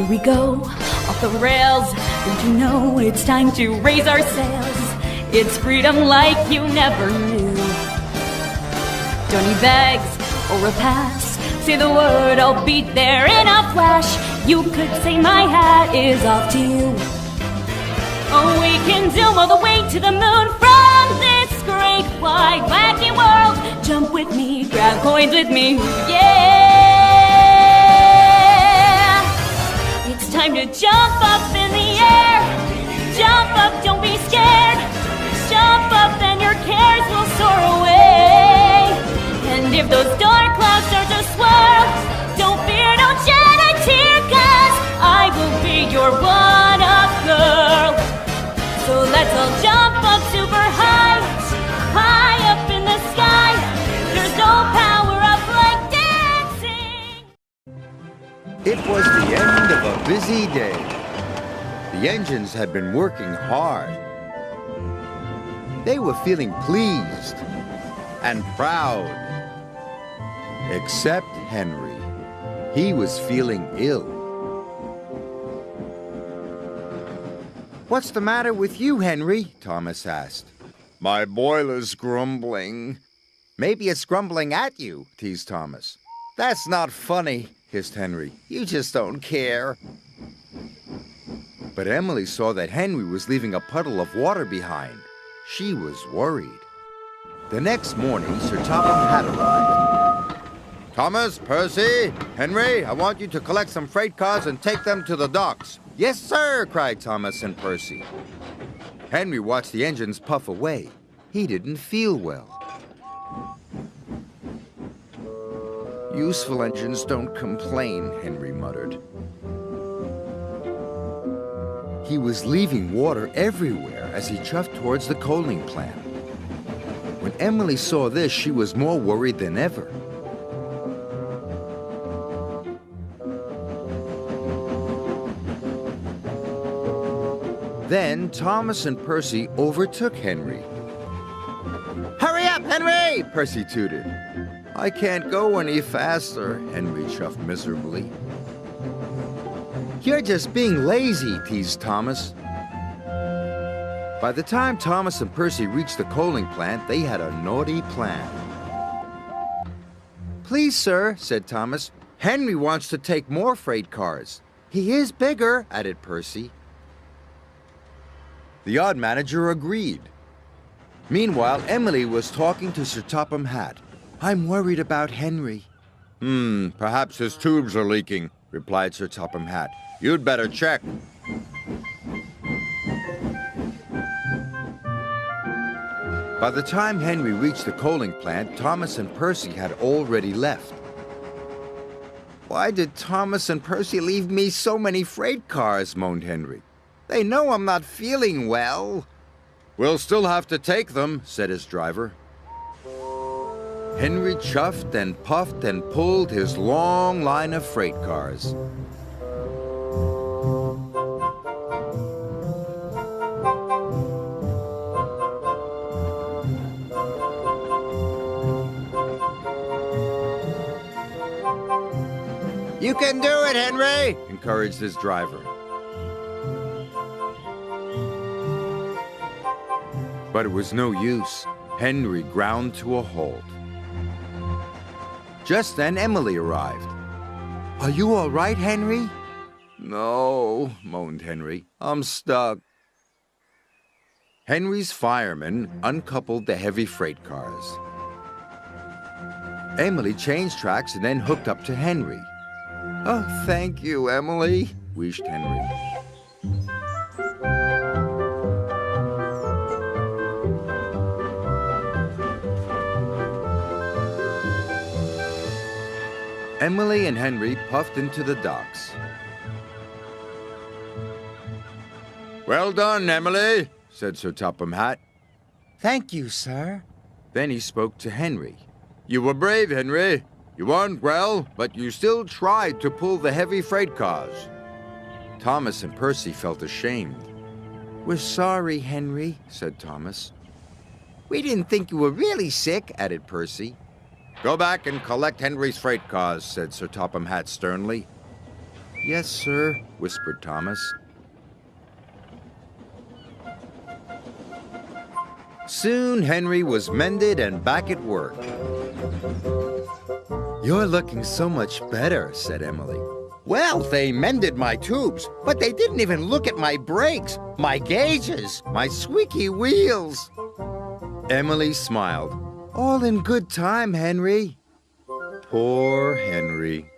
Here we go, off the rails. Don't you know it's time to raise our sails? It's freedom like you never knew. Don't need bags or a pass. Say the word, I'll be there in a flash. You could say my hat is off to you. Oh, we can zoom all the way to the moon from this great wide wacky world. Jump with me, grab coins with me, yeah! It's time to jump up in the air. Jump up, don't be scared. Jump up and your cares will soar away. And if those dark clouds start to swirl, don't fear, don't shed a tear, 'cause I will be your one-up girl. So let's all jump up super high, high up in the sky. There's no power up like dancing. It was the end of a busy day. The engines had been working hard. They were feeling pleased and proud. Except Henry. He was feeling ill. "What's the matter with you, Henry?" Thomas asked. "My boiler's grumbling." "Maybe it's grumbling at you," teased Thomas. "That's not funny," hissed Henry. "You just don't care." But Emily saw that Henry was leaving a puddle of water behind. She was worried. The next morning, Sir Topham Hatt arrived. "Thomas, Percy, Henry, I want you to collect some freight cars and take them to the docks." "Yes, sir," cried Thomas and Percy. Henry watched the engines puff away. He didn't feel well. "Useful engines don't complain," Henry muttered. He was leaving water everywhere as he chuffed towards the coaling plant. When Emily saw this, she was more worried than ever. Then Thomas and Percy overtook Henry. "Hurry up, Henry!" Percy tooted. "I can't go any faster," Henry chuffed miserably. "You're just being lazy," teased Thomas. By the time Thomas and Percy reached the coaling plant, they had a naughty plan. "Please, sir," said Thomas, "Henry wants to take more freight cars." "He is bigger," added Percy. The odd manager agreed. Meanwhile, Emily was talking to Sir Topham Hatt. "I'm worried about Henry." Perhaps his tubes are leaking," replied Sir Topham Hatt. "You'd better check." By the time Henry reached the coaling plant, Thomas and Percy had already left. "Why did Thomas and Percy leave me so many freight cars?" moaned Henry. "They know I'm not feeling well." "We'll still have to take them," said his driver. Henry chuffed and puffed and pulled his long line of freight cars. "You can do it, Henry," encouraged his driver. But it was no use. Henry ground to a halt. Just then, Emily arrived. "Are you all right, Henry?" "No," moaned Henry. "I'm stuck." Henry's firemen uncoupled the heavy freight cars. Emily changed tracks and then hooked up to Henry. "Oh, thank you, Emily," wheezed Henry. Emily and Henry puffed into the docks. "Well done, Emily," said Sir Topham Hatt. "Thank you, sir." Then he spoke to Henry. "You were brave, Henry. You weren't well, but you still tried to pull the heavy freight cars." Thomas and Percy felt ashamed. "We're sorry, Henry," said Thomas. "We didn't think you were really sick," added Percy. "Go back and collect Henry's freight cars," said Sir Topham Hatt sternly. Yes, sir, whispered Thomas. Soon Henry was mended and back at work. You're looking so much better, said Emily. Well, they mended my tubes, but they didn't even look at my brakes, my gauges, my squeaky wheels. Emily smiled. All in good time, Henry. Poor Henry.